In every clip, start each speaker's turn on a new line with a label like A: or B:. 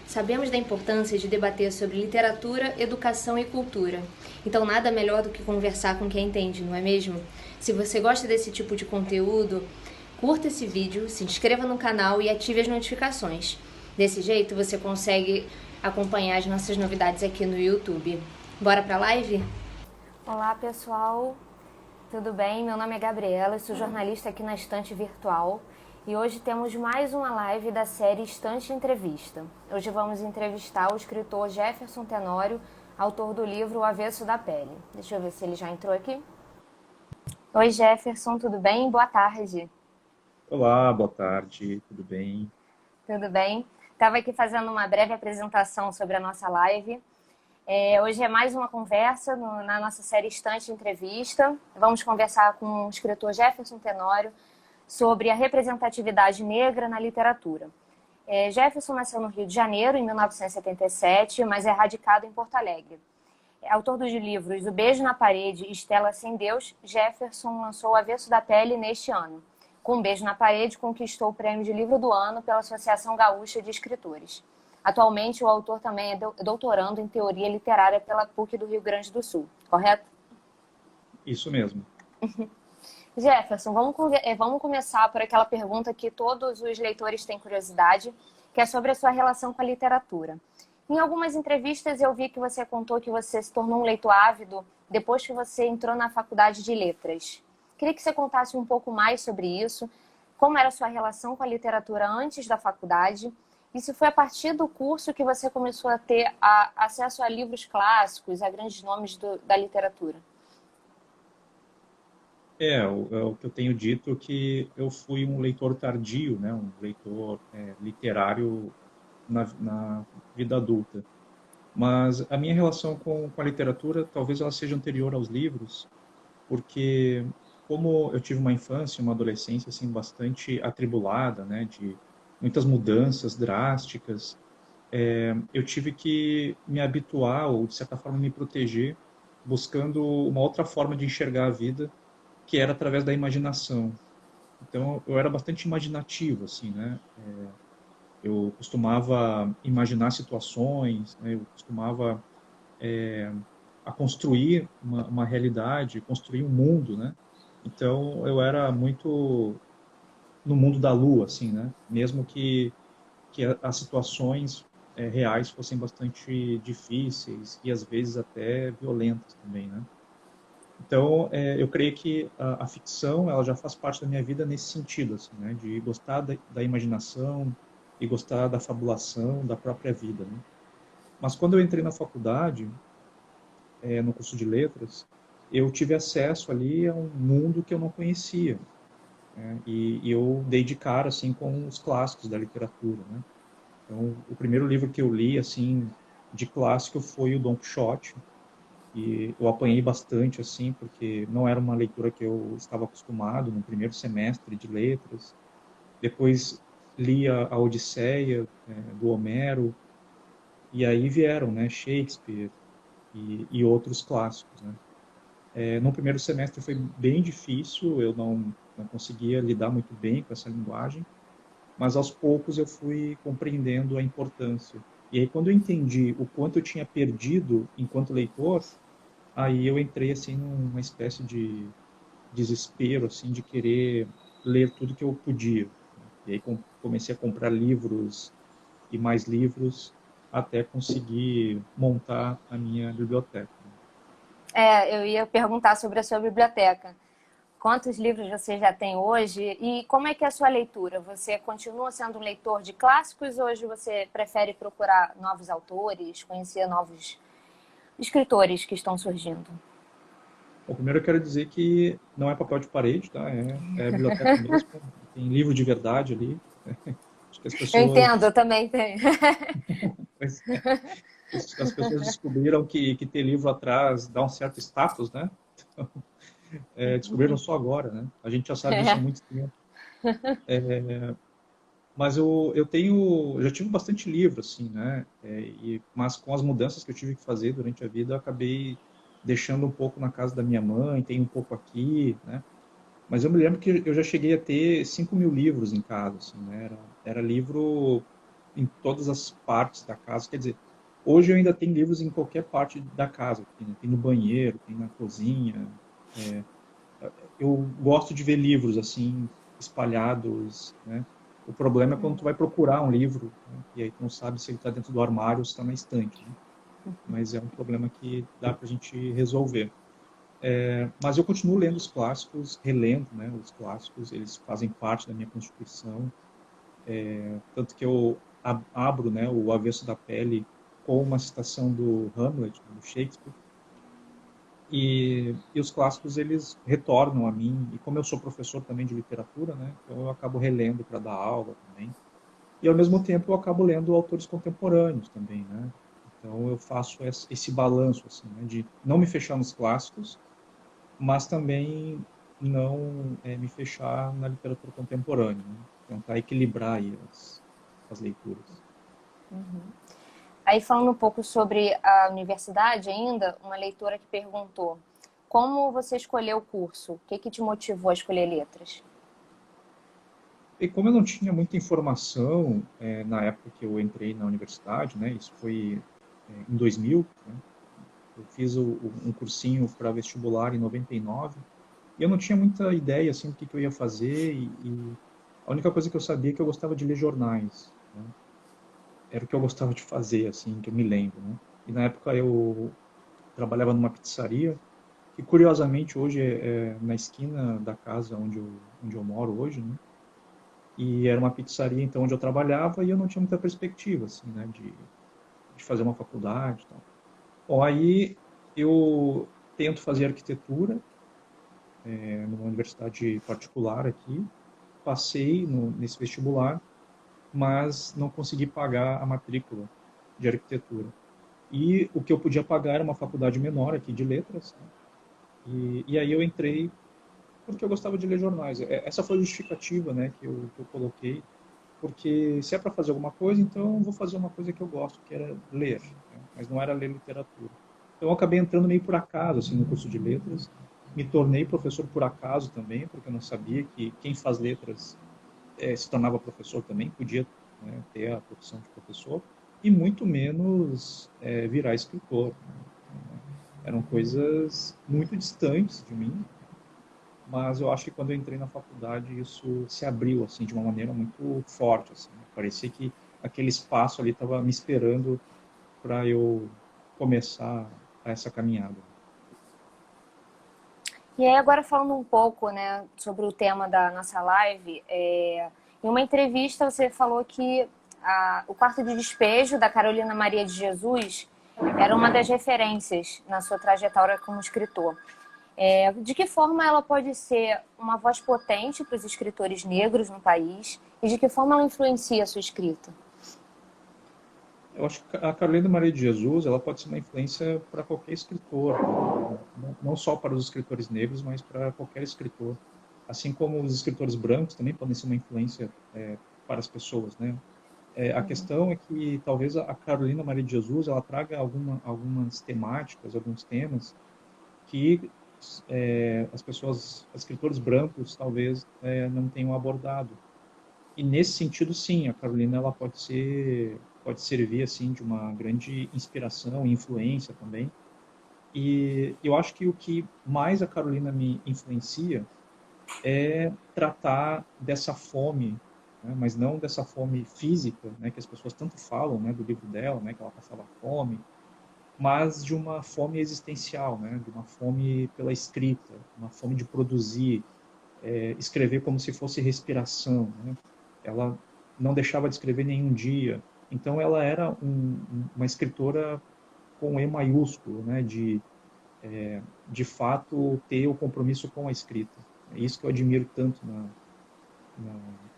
A: Sabemos da importância de debater sobre literatura, educação e cultura. Então nada melhor do que conversar com quem entende, não é mesmo? Se você gosta desse tipo de conteúdo, curta esse vídeo, se inscreva no canal e ative as notificações. Desse jeito você consegue acompanhar as nossas novidades aqui no YouTube. Bora pra live?
B: Olá pessoal, tudo bem? Meu nome é Gabriela, sou jornalista aqui na Estante Virtual e hoje temos mais uma live da série Estante Entrevista. Hoje vamos entrevistar o escritor Jefferson Tenório, autor do livro O Avesso da Pele. Deixa eu ver se ele já entrou aqui. Oi Jefferson, tudo bem? Boa tarde.
C: Olá, boa tarde, tudo bem?
B: Tudo bem? Estava aqui fazendo uma breve apresentação sobre a nossa live. Hoje é mais uma conversa na nossa série Estante Entrevista. Vamos conversar com o escritor Jefferson Tenório sobre a representatividade negra na literatura. Jefferson nasceu no Rio de Janeiro, em 1977, mas é radicado em Porto Alegre. Autor dos livros O Beijo na Parede e Estela Sem Deus, Jefferson lançou O Avesso da Pele neste ano. Com Um Beijo na Parede, conquistou o Prêmio de Livro do Ano pela Associação Gaúcha de Escritores. Atualmente, o autor também é doutorando em Teoria Literária pela PUC do Rio Grande do Sul, correto?
C: Isso mesmo.
B: Jefferson, vamos começar por aquela pergunta que todos os leitores têm curiosidade, que é sobre a sua relação com a literatura. Em algumas entrevistas eu vi que você contou que você se tornou um leitor ávido depois que você entrou na faculdade de letras. Queria que você contasse um pouco mais sobre isso, como era a sua relação com a literatura antes da faculdade, e se foi a partir do curso que você começou a ter acesso a livros clássicos, a grandes nomes da literatura.
C: O que eu tenho dito que eu fui um leitor tardio, né? Um leitor literário na vida adulta. Mas a minha relação com a literatura talvez ela seja anterior aos livros, porque como eu tive uma infância, uma adolescência assim bastante atribulada, né? De muitas mudanças drásticas, eu tive que me habituar ou de certa forma me proteger, buscando uma outra forma de enxergar a vida, que era através da imaginação. Então eu era bastante imaginativo, assim, né? Eu costumava imaginar situações, né? Eu costumava a construir uma realidade, construir um mundo, né? Então eu era muito no mundo da lua, assim, né? Mesmo que as situações reais fossem bastante difíceis e às vezes até violentas também, né? Então, eu creio que a ficção ela já faz parte da minha vida nesse sentido, assim, né? De gostar da imaginação e gostar da fabulação da própria vida, né? Mas quando eu entrei na faculdade, no curso de letras, eu tive acesso ali a um mundo que eu não conhecia, né? E eu dei de cara assim com os clássicos da literatura, né? Então, o primeiro livro que eu li assim de clássico foi o Don Quixote. E eu apanhei bastante, assim, porque não era uma leitura que eu estava acostumado no primeiro semestre de letras. Depois li a Odisseia, do Homero, e aí vieram, né, Shakespeare e outros clássicos, né. No primeiro semestre foi bem difícil, eu não conseguia lidar muito bem com essa linguagem, mas aos poucos eu fui compreendendo a importância. E aí, quando eu entendi o quanto eu tinha perdido enquanto leitor, aí eu entrei assim numa espécie de desespero assim de querer ler tudo que eu podia. E aí comecei a comprar livros e mais livros até conseguir montar a minha biblioteca.
B: Eu ia perguntar sobre a sua biblioteca. Quantos livros você já tem hoje e como é que é a sua leitura? Você continua sendo um leitor de clássicos ou hoje você prefere procurar novos autores, conhecer novos escritores que estão surgindo?
C: Bom, primeiro eu quero dizer que não é papel de parede, tá? É biblioteca mesmo, tem livro de verdade ali. Acho que as
B: Eu
C: pessoas,
B: entendo, eu também tenho.
C: as pessoas descobriram que ter livro atrás dá um certo status, né? Descobriram só agora, né? A gente já sabe disso há muito tempo. Mas eu já tive bastante livro, assim, né? Mas com as mudanças que eu tive que fazer durante a vida, eu acabei deixando um pouco na casa da minha mãe, tem um pouco aqui, né? Mas eu me lembro que eu já cheguei a ter 5.000 livros em casa, assim, né? Era livro em todas as partes da casa. Quer dizer, hoje eu ainda tenho livros em qualquer parte da casa. Tem no banheiro, tem na cozinha. É, eu gosto de ver livros assim espalhados, né? O problema é quando tu vai procurar um livro, né? E aí tu não sabe se ele está dentro do armário ou se está na estante, né? Mas é um problema que dá para a gente resolver. Mas eu continuo lendo os clássicos, relendo, né, os clássicos, eles fazem parte da minha constituição, tanto que eu abro, né, o Avesso da Pele com uma citação do Hamlet, do Shakespeare, e os clássicos eles retornam a mim, e como eu sou professor também de literatura, né, então eu acabo relendo para dar aula também, e ao mesmo tempo eu acabo lendo autores contemporâneos também, né, então eu faço esse balanço, assim, né, de não me fechar nos clássicos, mas também não me fechar na literatura contemporânea, né? Tentar equilibrar aí as leituras.
B: Aí, falando um pouco sobre a universidade ainda, uma leitora que perguntou: como você escolheu o curso? O que te motivou a escolher letras?
C: E como eu não tinha muita informação na época que eu entrei na universidade, né, isso foi em 2000, né, eu fiz um cursinho para vestibular em 99, e eu não tinha muita ideia assim, do que eu ia fazer, e a única coisa que eu sabia é que eu gostava de ler jornais, né? Era o que eu gostava de fazer, assim, que eu me lembro, né? E na época eu trabalhava numa pizzaria, que curiosamente hoje é na esquina da casa onde eu moro hoje, né? E era uma pizzaria, então, onde eu trabalhava, e eu não tinha muita perspectiva, assim, né, de fazer uma faculdade e tal. Bom, aí eu tento fazer arquitetura numa universidade particular aqui, passei nesse vestibular, mas não consegui pagar a matrícula de arquitetura. E o que eu podia pagar era uma faculdade menor aqui de letras, né? E aí eu entrei porque eu gostava de ler jornais. Essa foi a justificativa, né, que eu coloquei, porque se é para fazer alguma coisa, então eu vou fazer uma coisa que eu gosto, que era ler, né? Mas não era ler literatura. Então eu acabei entrando meio por acaso assim no curso de letras, me tornei professor por acaso também, porque eu não sabia que quem faz letras se tornava professor também, podia, né, ter a profissão de professor, e muito menos virar escritor, né? Eram coisas muito distantes de mim, mas eu acho que quando eu entrei na faculdade isso se abriu assim de uma maneira muito forte, assim, né? Parecia que aquele espaço ali estava me esperando para eu começar essa caminhada.
B: E aí, agora falando um pouco, né, sobre o tema da nossa live, em uma entrevista você falou que o Quarto de Despejo, da Carolina Maria de Jesus, era uma das referências na sua trajetória como escritor. De que forma ela pode ser uma voz potente para os escritores negros no país e de que forma ela influencia a sua escrita?
C: Eu acho que a Carolina Maria de Jesus ela pode ser uma influência para qualquer escritor, né? Não só para os escritores negros, mas para qualquer escritor. Assim como os escritores brancos também podem ser uma influência para as pessoas, né? A questão é que talvez a Carolina Maria de Jesus ela traga algumas temáticas, alguns temas que as pessoas, escritores brancos, talvez não tenham abordado. E nesse sentido, sim, a Carolina ela pode servir assim de uma grande inspiração e influência também. E eu acho que o que mais a Carolina me influencia é tratar dessa fome, né, mas não dessa fome física, né, que as pessoas tanto falam, né, do livro dela, né, que ela passava fome, mas de uma fome existencial, né, de uma fome pela escrita, uma fome de produzir, escrever como se fosse respiração, né? Ela não deixava de escrever nenhum dia. Então ela era uma escritora com E maiúsculo, né? De fato ter o compromisso com a escrita. É isso que eu admiro tanto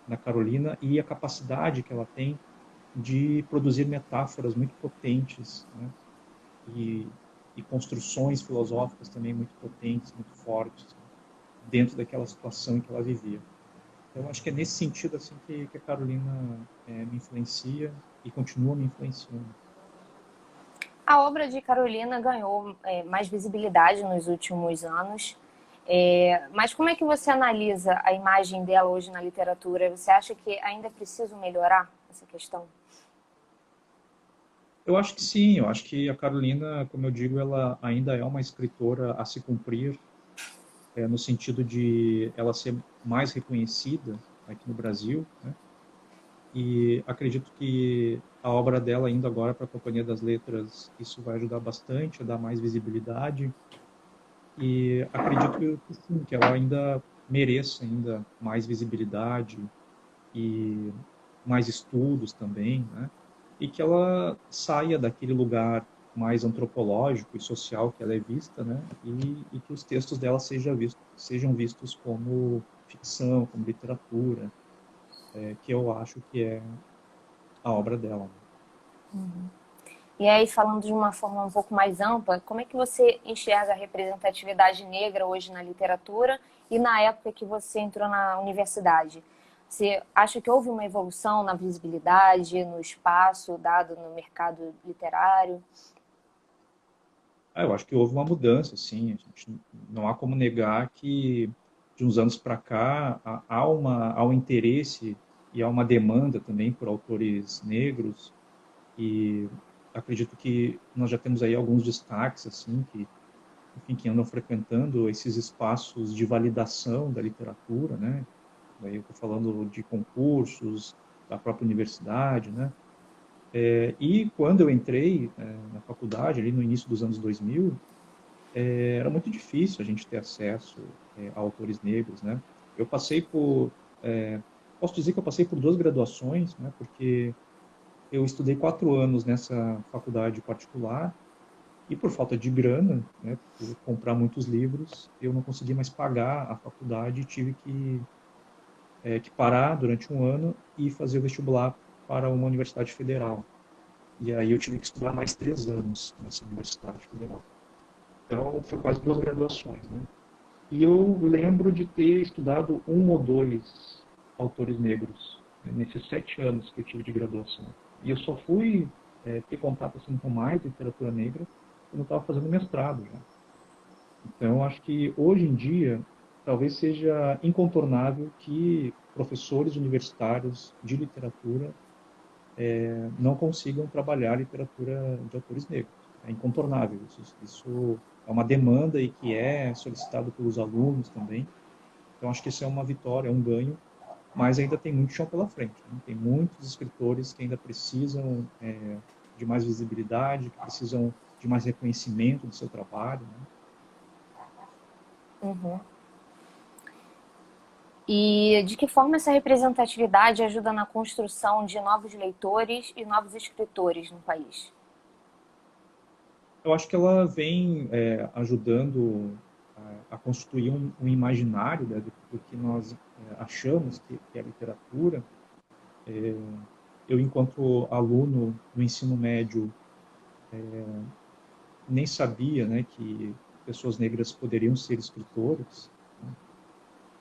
C: na Carolina e a capacidade que ela tem de produzir metáforas muito potentes, né? E, e construções filosóficas também muito potentes, muito fortes, né? Dentro daquela situação em que ela vivia. Então, acho que é nesse sentido assim que a Carolina me influencia e continua me influenciando.
B: A obra de Carolina ganhou mais visibilidade nos últimos anos. Mas como é que você analisa a imagem dela hoje na literatura? Você acha que ainda é preciso melhorar essa questão?
C: Eu acho que sim, eu acho que a Carolina, como eu digo, ela ainda é uma escritora a se cumprir, no sentido de ela ser mais reconhecida aqui no Brasil, né? E acredito que a obra dela, indo agora para a Companhia das Letras, isso vai ajudar bastante a dar mais visibilidade. E acredito que sim, que ela ainda mereça ainda mais visibilidade e mais estudos também, né? E que ela saia daquele lugar mais antropológico e social que ela é vista, né? E que os textos dela sejam vistos como ficção, como literatura, que eu acho que é a obra dela, né?
B: E aí, falando de uma forma um pouco mais ampla, como é que você enxerga a representatividade negra hoje na literatura e na época que você entrou na universidade? Você acha que houve uma evolução na visibilidade, no espaço dado no mercado literário?
C: Eu acho que houve uma mudança, sim. Não há como negar que de uns anos para cá há um interesse e há uma demanda também por autores negros. E acredito que nós já temos aí alguns destaques assim que, enfim, que andam frequentando esses espaços de validação da literatura, né? Daí eu estou falando de concursos da própria universidade, né? E quando eu entrei na faculdade, ali no início dos anos 2000, era muito difícil a gente ter acesso a autores negros, né? Eu passei por, é, posso dizer que eu passei por duas graduações, né? Porque eu estudei 4 anos nessa faculdade particular e por falta de grana, né, por comprar muitos livros, eu não consegui mais pagar a faculdade e tive que parar durante um ano e fazer o vestibular para uma universidade federal. E aí eu tive que estudar mais 3 anos nessa universidade federal. Então, foi quase duas graduações, né? E eu lembro de ter estudado um ou dois autores negros, né, nesses 7 anos que eu tive de graduação. E eu só fui ter contato assim, com mais literatura negra quando eu estava fazendo mestrado já. Então, acho que hoje em dia, talvez seja incontornável que professores universitários de literatura não consigam trabalhar literatura de autores negros. É incontornável isso. Isso é uma demanda e que é solicitado pelos alunos também. Então, acho que isso é uma vitória, é um ganho, mas ainda tem muito chão pela frente, né? Tem muitos escritores que ainda precisam de mais visibilidade, que precisam de mais reconhecimento do seu trabalho, né?
B: Uhum. E de que forma essa representatividade ajuda na construção de novos leitores e novos escritores no país?
C: Eu acho que ela vem ajudando a constituir um imaginário, né, do que nós achamos que é literatura. Eu, enquanto aluno no ensino médio, nem sabia, né, que pessoas negras poderiam ser escritores, né?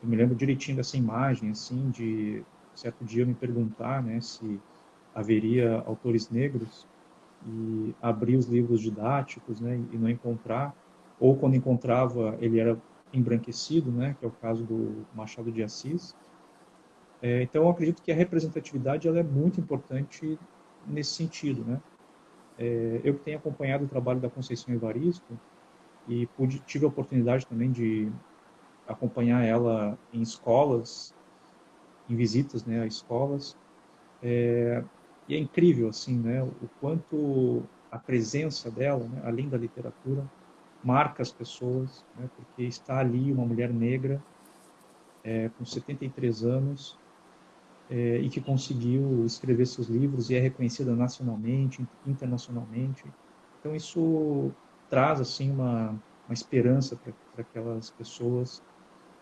C: Eu me lembro direitinho dessa imagem, assim, de certo dia eu me perguntar, né, se haveria autores negros e abrir os livros didáticos, né, e não encontrar, ou quando encontrava ele era embranquecido, né, que é o caso do Machado de Assis. Então eu acredito que a representatividade ela é muito importante nesse sentido, né? Eu que tenho acompanhado o trabalho da Conceição Evaristo e tive a oportunidade também de acompanhar ela em escolas, em visitas, né, a escolas. E é incrível assim, né, o quanto a presença dela, né, além da literatura, marca as pessoas, né, porque está ali uma mulher negra com 73 anos e que conseguiu escrever seus livros e é reconhecida nacionalmente, internacionalmente. Então isso traz assim uma esperança para aquelas pessoas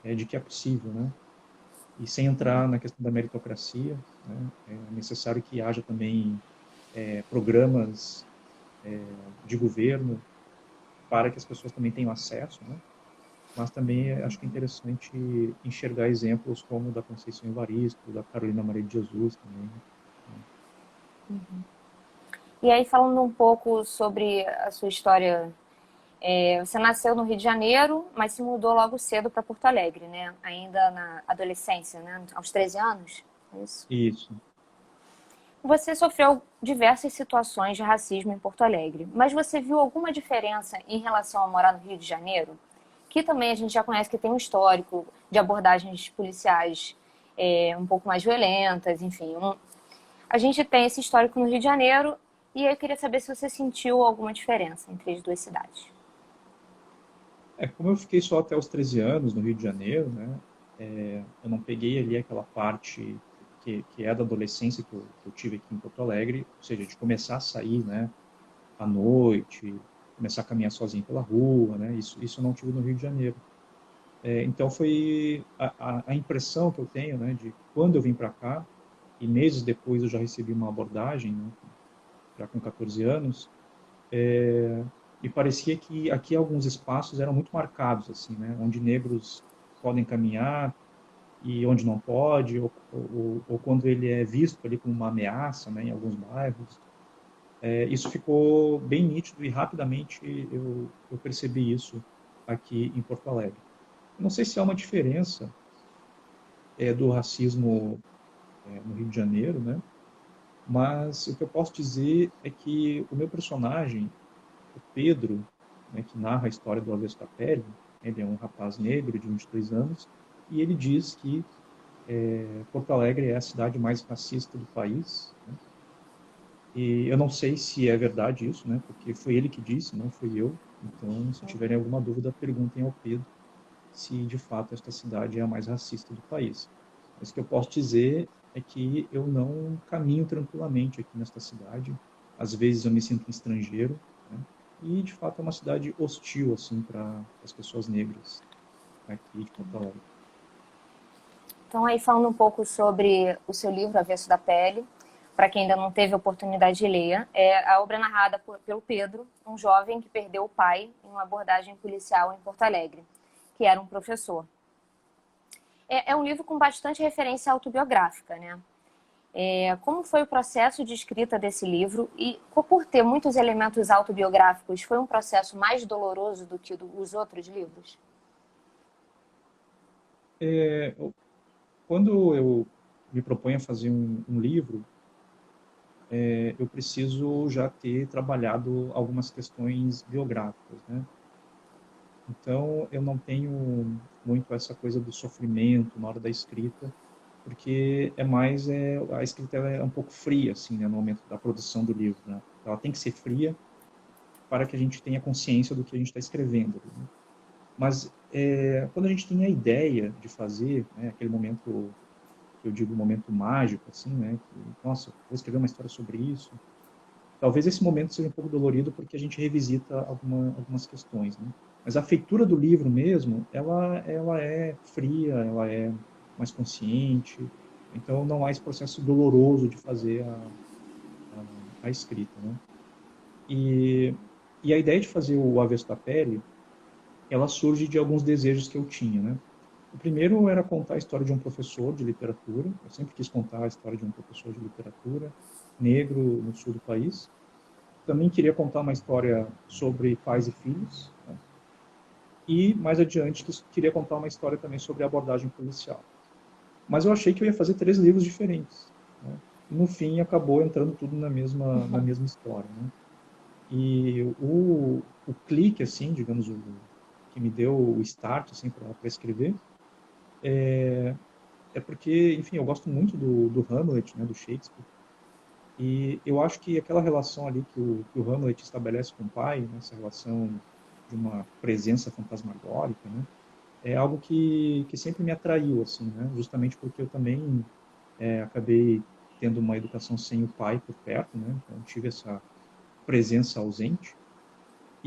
C: de que é possível, né? E sem entrar na questão da meritocracia, né? É necessário que haja também programas de governo para que as pessoas também tenham acesso, né? Mas também acho que é interessante enxergar exemplos como o da Conceição Evaristo, da Carolina Maria de Jesus também, né?
B: E aí, falando um pouco sobre a sua história, você nasceu no Rio de Janeiro, mas se mudou logo cedo para Porto Alegre, né? Ainda na adolescência, né? Aos 13 anos, é isso?
C: Isso.
B: Você sofreu diversas situações de racismo em Porto Alegre, mas você viu alguma diferença em relação a morar no Rio de Janeiro? Que também a gente já conhece que tem um histórico de abordagens policiais um pouco mais violentas, enfim. A gente tem esse histórico no Rio de Janeiro e eu queria saber se você sentiu alguma diferença entre as duas cidades.
C: Como eu fiquei só até os 13 anos no Rio de Janeiro, né? Eu não peguei ali aquela parte que é da adolescência que eu tive aqui em Porto Alegre, ou seja, de começar a sair, né, à noite, começar a caminhar sozinho pela rua, né? Isso eu não tive no Rio de Janeiro. Então foi a impressão que eu tenho, né, de quando eu vim para cá, e meses depois eu já recebi uma abordagem, né, já com 14 anos, e parecia que aqui alguns espaços eram muito marcados, assim, né, onde negros podem caminhar e onde não pode, ou quando ele é visto ali como uma ameaça, né, em alguns bairros. Isso ficou bem nítido e rapidamente eu percebi isso aqui em Porto Alegre. Eu não sei se há uma diferença do racismo no Rio de Janeiro, né? Mas o que eu posso dizer é que o meu personagem, o Pedro, né, que narra a história do Avesso da Pele, ele é um rapaz negro de 22 anos, e ele diz que Porto Alegre é a cidade mais racista do país, né? E eu não sei se é verdade isso, né? Porque foi ele que disse, não fui eu. Então, se tiverem alguma dúvida, perguntem ao Pedro se de fato esta cidade é a mais racista do país. Mas o que eu posso dizer é que eu não caminho tranquilamente aqui nesta cidade. Às vezes eu me sinto um estrangeiro, né? E de fato é uma cidade hostil assim para as pessoas negras aqui de Porto Alegre.
B: Então, aí falando um pouco sobre o seu livro Avesso da Pele, para quem ainda não teve a oportunidade de ler, a obra é narrada pelo Pedro, um jovem que perdeu o pai em uma abordagem policial em Porto Alegre, que era um professor. É um livro com bastante referência autobiográfica, né? Como foi o processo de escrita desse livro e, por ter muitos elementos autobiográficos, foi um processo mais doloroso do que os outros livros?
C: É, Quando eu me proponho a fazer um livro, eu preciso já ter trabalhado algumas questões biográficas, né? Então, eu não tenho muito essa coisa do sofrimento na hora da escrita, porque a escrita ela é um pouco fria, assim, né, no momento da produção do livro, né? Ela tem que ser fria para que a gente tenha consciência do que a gente está escrevendo, né? Mas quando a gente tem a ideia de fazer, né, aquele momento que eu digo momento mágico, assim, né, que, nossa, vou escrever uma história sobre isso. Talvez esse momento seja um pouco dolorido porque a gente revisita algumas questões, né? Mas a feitura do livro mesmo, ela é fria, ela é mais consciente, então não há esse processo doloroso de fazer a escrita, né? E, e a ideia de fazer o Avesso da Pele, ela surge de alguns desejos que eu tinha, né? O primeiro era contar a história de um professor de literatura, eu sempre quis contar a história de um professor de literatura negro no sul do país. Também queria contar uma história sobre pais e filhos, né? E mais adiante queria contar uma história também sobre abordagem policial. Mas eu achei que eu ia fazer 3 livros diferentes, né? E no fim acabou entrando tudo na mesma história, né? E o clique, assim, digamos, que me deu o start assim, para escrever é porque, enfim, eu gosto muito do Hamlet, né, do Shakespeare. E eu acho que aquela relação ali que o Hamlet estabelece com o pai, né, essa relação de uma presença fantasmagórica, né, é algo que sempre me atraiu, assim, né, justamente porque eu também acabei tendo uma educação sem o pai por perto, né, então tive essa presença ausente.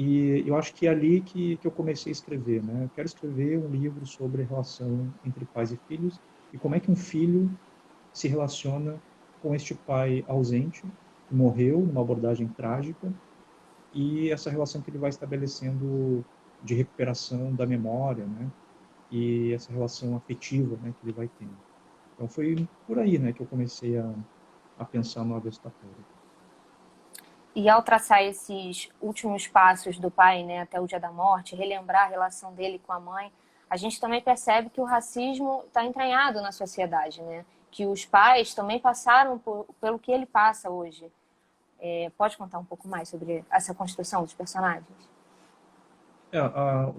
C: E eu acho que é ali que eu comecei a escrever, né, eu quero escrever um livro sobre a relação entre pais e filhos e como é que um filho se relaciona com este pai ausente, que morreu numa abordagem trágica, e essa relação que ele vai estabelecendo de recuperação da memória, né? E essa relação afetiva, né, que ele vai tendo. Então foi por aí, né, que eu comecei a pensar no Avesso da Pele.
B: E ao traçar esses últimos passos do pai, né, até o dia da morte, relembrar a relação dele com a mãe, a gente também percebe que o racismo está entranhado na sociedade, né? que os pais também passaram pelo que ele passa hoje. Pode contar um pouco mais sobre essa construção dos personagens?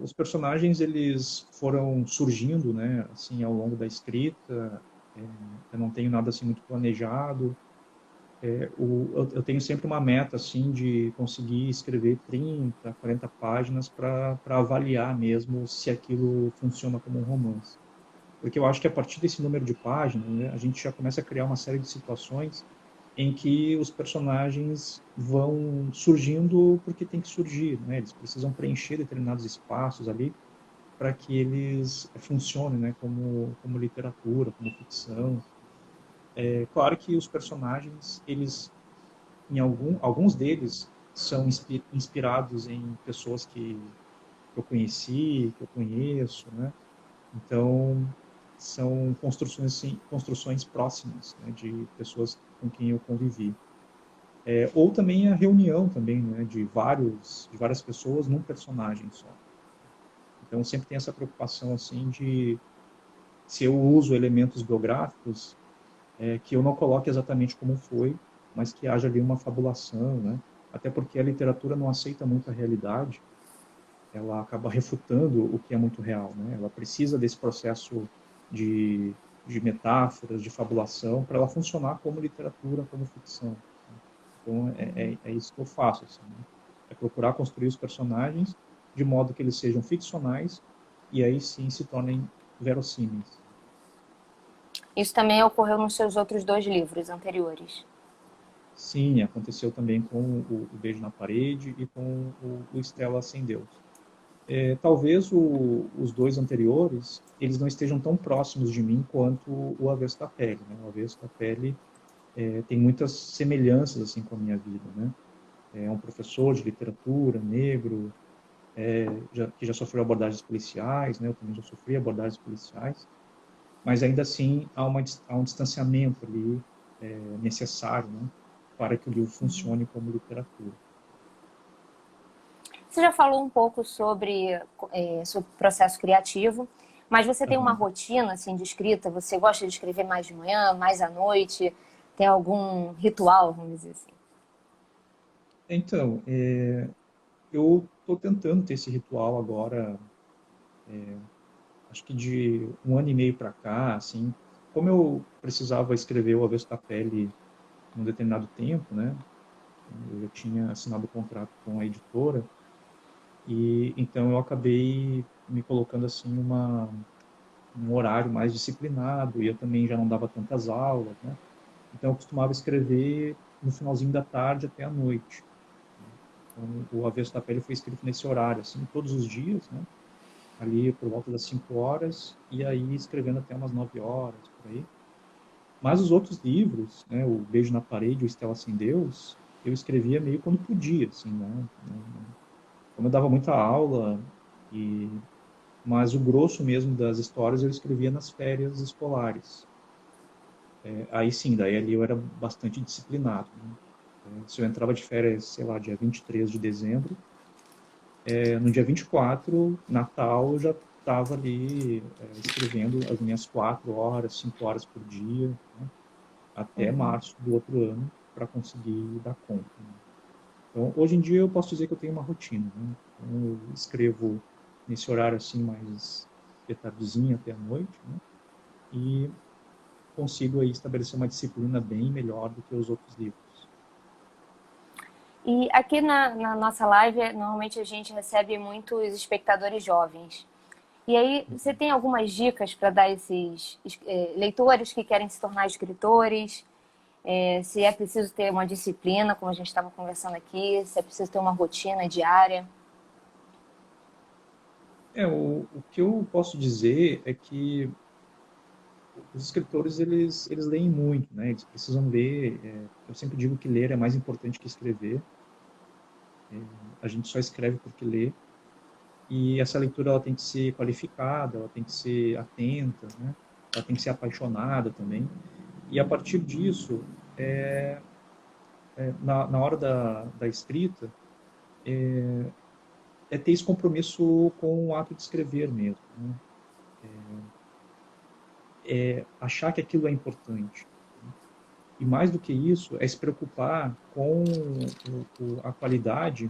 C: Os personagens eles foram surgindo, né, assim, ao longo da escrita. Eu não tenho nada assim muito planejado. Eu tenho sempre uma meta assim de conseguir escrever 30, 40 páginas para avaliar mesmo se aquilo funciona como um romance. Porque eu acho que a partir desse número de páginas, né, a gente já começa a criar uma série de situações em que os personagens vão surgindo porque tem que surgir, né? Eles precisam preencher determinados espaços ali para que eles funcionem, né, como literatura, como ficção. É claro que os personagens, eles, alguns deles são inspirados em pessoas que eu conheci, que eu conheço, né? Então, são construções, assim, construções próximas, né, de pessoas com quem eu convivi. Ou também a reunião também, né, de várias pessoas num personagem só. Então, sempre tem essa preocupação assim de se eu uso elementos biográficos, que eu não coloque exatamente como foi, mas que haja ali uma fabulação, né? Até porque a literatura não aceita muito a realidade, ela acaba refutando o que é muito real, né? Ela precisa desse processo de, de metáforas, de fabulação, para ela funcionar como literatura, como ficção. Então, é isso que eu faço, assim, né? É procurar construir os personagens de modo que eles sejam ficcionais e aí sim se tornem verossímeis.
B: Isso também ocorreu nos seus outros 2 livros anteriores.
C: Sim, aconteceu também com o Beijo na Parede e com o Estela Sem Deus. Talvez os dois anteriores, eles não estejam tão próximos de mim quanto o Avesso da Pele, né? O Avesso da Pele tem muitas semelhanças assim com a minha vida, né? É um professor de literatura, negro, que já sofreu abordagens policiais, né? Eu também já sofri abordagens policiais, mas ainda assim há um distanciamento ali necessário, né? Para que o livro funcione como literatura.
B: Você já falou um pouco sobre o processo criativo, mas você tem uma
C: Uhum.
B: rotina assim, de escrita? Você gosta de escrever mais de manhã, mais à noite? Tem algum ritual, vamos dizer assim?
C: Então, eu estou tentando ter esse ritual agora, acho que de um ano e meio para cá, assim, como eu precisava escrever o Avesso da Pele num determinado tempo, né? Eu já tinha assinado o contrato com a editora e então eu acabei me colocando assim um horário mais disciplinado e eu também já não dava tantas aulas, né? Então eu costumava escrever no finalzinho da tarde até a noite. Então, o Avesso da Pele foi escrito nesse horário, assim, todos os dias, né? Ali por volta das 5 horas, e aí escrevendo até umas 9 horas, por aí. Mas os outros livros, né, o Beijo na Parede, o Estela Sem Deus, eu escrevia meio quando podia, assim, né? Como eu dava muita aula, e... mas o grosso mesmo das histórias eu escrevia nas férias escolares. Aí sim, daí ali eu era bastante disciplinado, né? Se eu entrava de férias, sei lá, dia 23 de dezembro, no dia 24, Natal, eu já estava ali escrevendo as minhas 4 horas, 5 horas por dia, né, até março do outro ano, para conseguir dar conta, né. Então, hoje em dia, eu posso dizer que eu tenho uma rotina, né? Então, eu escrevo nesse horário assim, mais de tardezinha até a noite, né? E consigo aí estabelecer uma disciplina bem melhor do que os outros livros.
B: E aqui na nossa live, normalmente a gente recebe muitos espectadores jovens. E aí, você tem algumas dicas para dar a esses leitores que querem se tornar escritores? Se é preciso ter uma disciplina, como a gente estava conversando aqui, se é preciso ter uma rotina diária?
C: O que eu posso dizer é que os escritores, eles leem muito, né? Eles precisam ler. Eu sempre digo que ler é mais importante que escrever. A gente só escreve porque lê. E essa leitura ela tem que ser qualificada, ela tem que ser atenta, né? Ela tem que ser apaixonada também. E a partir disso, na hora da escrita, ter esse compromisso com o ato de escrever mesmo, né? achar que aquilo é importante. E mais do que isso, é se preocupar com a qualidade,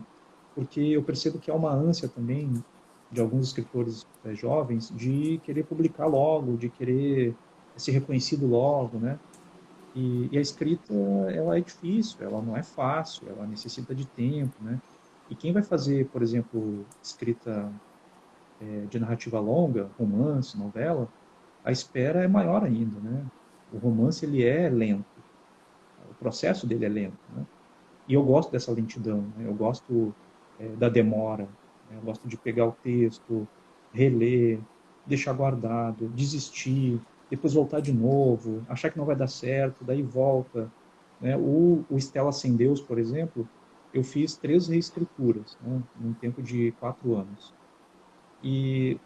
C: porque eu percebo que há uma ânsia também de alguns escritores jovens de querer publicar logo, de querer ser reconhecido logo, né? E a escrita, ela é difícil, ela não é fácil, ela necessita de tempo, né? E quem vai fazer, por exemplo, escrita de narrativa longa, romance, novela, a espera é maior ainda, né? O romance, ele é lento, o processo dele é lento, né? E eu gosto dessa lentidão, né? Eu gosto da demora, né? Eu gosto de pegar o texto, reler, deixar guardado, desistir, depois voltar de novo, achar que não vai dar certo, daí volta, né? O Estela Sem Deus, por exemplo, eu fiz 3 reescrituras, né? Num tempo de 4 anos. E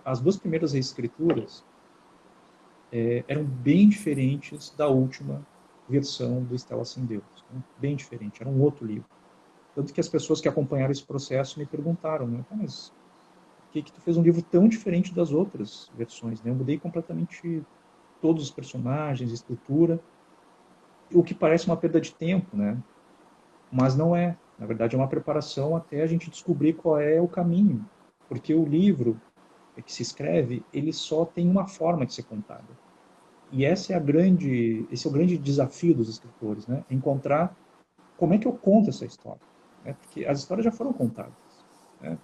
C: as 2 primeiras reescrituras eram bem diferentes da última versão do Estela Sem Deus, né? Bem diferente, era um outro livro. Tanto que as pessoas que acompanharam esse processo me perguntaram, né? Mas por que tu fez um livro tão diferente das outras versões, né? Eu mudei completamente todos os personagens, estrutura, o que parece uma perda de tempo, né? Mas não é. Na verdade, é uma preparação até a gente descobrir qual é o caminho. Porque o livro que se escreve, ele só tem uma forma de ser contado. E esse é o grande desafio dos escritores, né? Encontrar como é que eu conto essa história, né? Porque as histórias já foram contadas, né?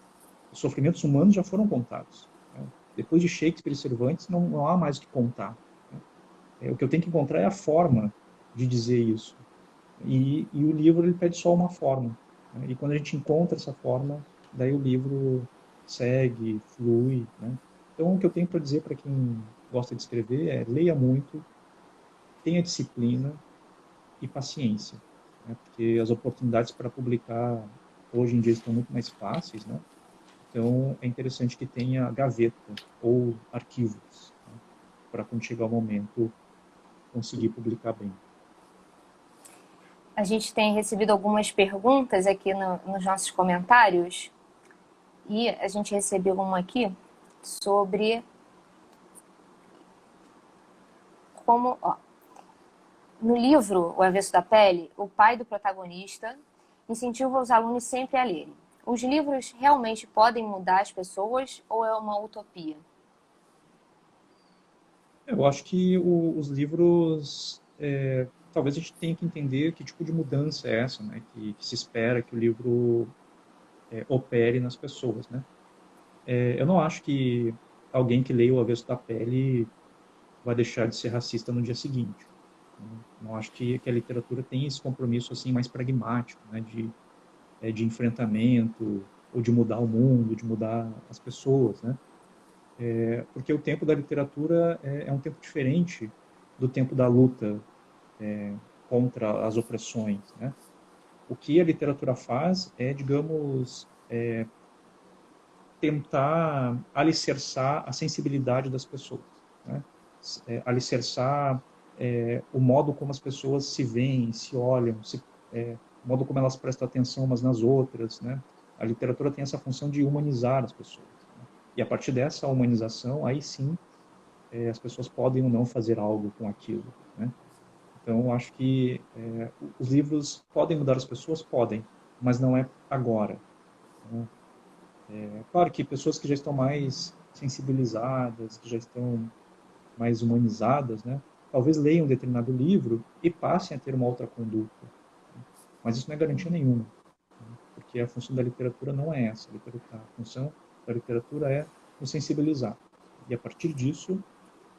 C: Os sofrimentos humanos já foram contados, né? Depois de Shakespeare e Cervantes, não há mais o que contar, né? O que eu tenho que encontrar é a forma de dizer isso. E o livro, ele pede só uma forma, né? E quando a gente encontra essa forma, daí o livro segue, flui, né? Então, o que eu tenho para dizer para quem gosta de escrever é: leia muito, tenha disciplina e paciência, né? Porque as oportunidades para publicar hoje em dia estão muito mais fáceis, né? Então, é interessante que tenha gaveta ou arquivos, né? Para quando chegar o momento conseguir publicar bem.
B: A gente tem recebido algumas perguntas aqui nos nossos comentários e a gente recebeu uma aqui sobre como, ó, no livro O Avesso da Pele, o pai do protagonista incentiva os alunos sempre a lerem. Os livros realmente podem mudar as pessoas ou é uma utopia?
C: Eu acho que os livros, talvez a gente tenha que entender que tipo de mudança é essa, né? Que se espera que o livro opere nas pessoas, né? Eu não acho que alguém que leia O Avesso da Pele vai deixar de ser racista no dia seguinte. Não acho que a literatura tem esse compromisso assim mais pragmático, né? De enfrentamento ou de mudar o mundo, de mudar as pessoas, né? Porque o tempo da literatura é um tempo diferente do tempo da luta contra as opressões, né? O que a literatura faz é, digamos, tentar alicerçar a sensibilidade das pessoas, né? Alicerçar o modo como as pessoas se veem, se olham, o modo como elas prestam atenção umas nas outras, né? A literatura tem essa função de humanizar as pessoas, né? E a partir dessa humanização, aí sim, as pessoas podem ou não fazer algo com aquilo, né? Então, eu acho que os livros podem mudar as pessoas? Podem, mas não é agora, né? Claro que pessoas que já estão mais sensibilizadas, que já estão mais humanizadas, né? Talvez leiam um determinado livro e passem a ter uma outra conduta. Mas isso não é garantia nenhuma, né? Porque a função da literatura não é essa. A função da literatura é nos sensibilizar. E a partir disso,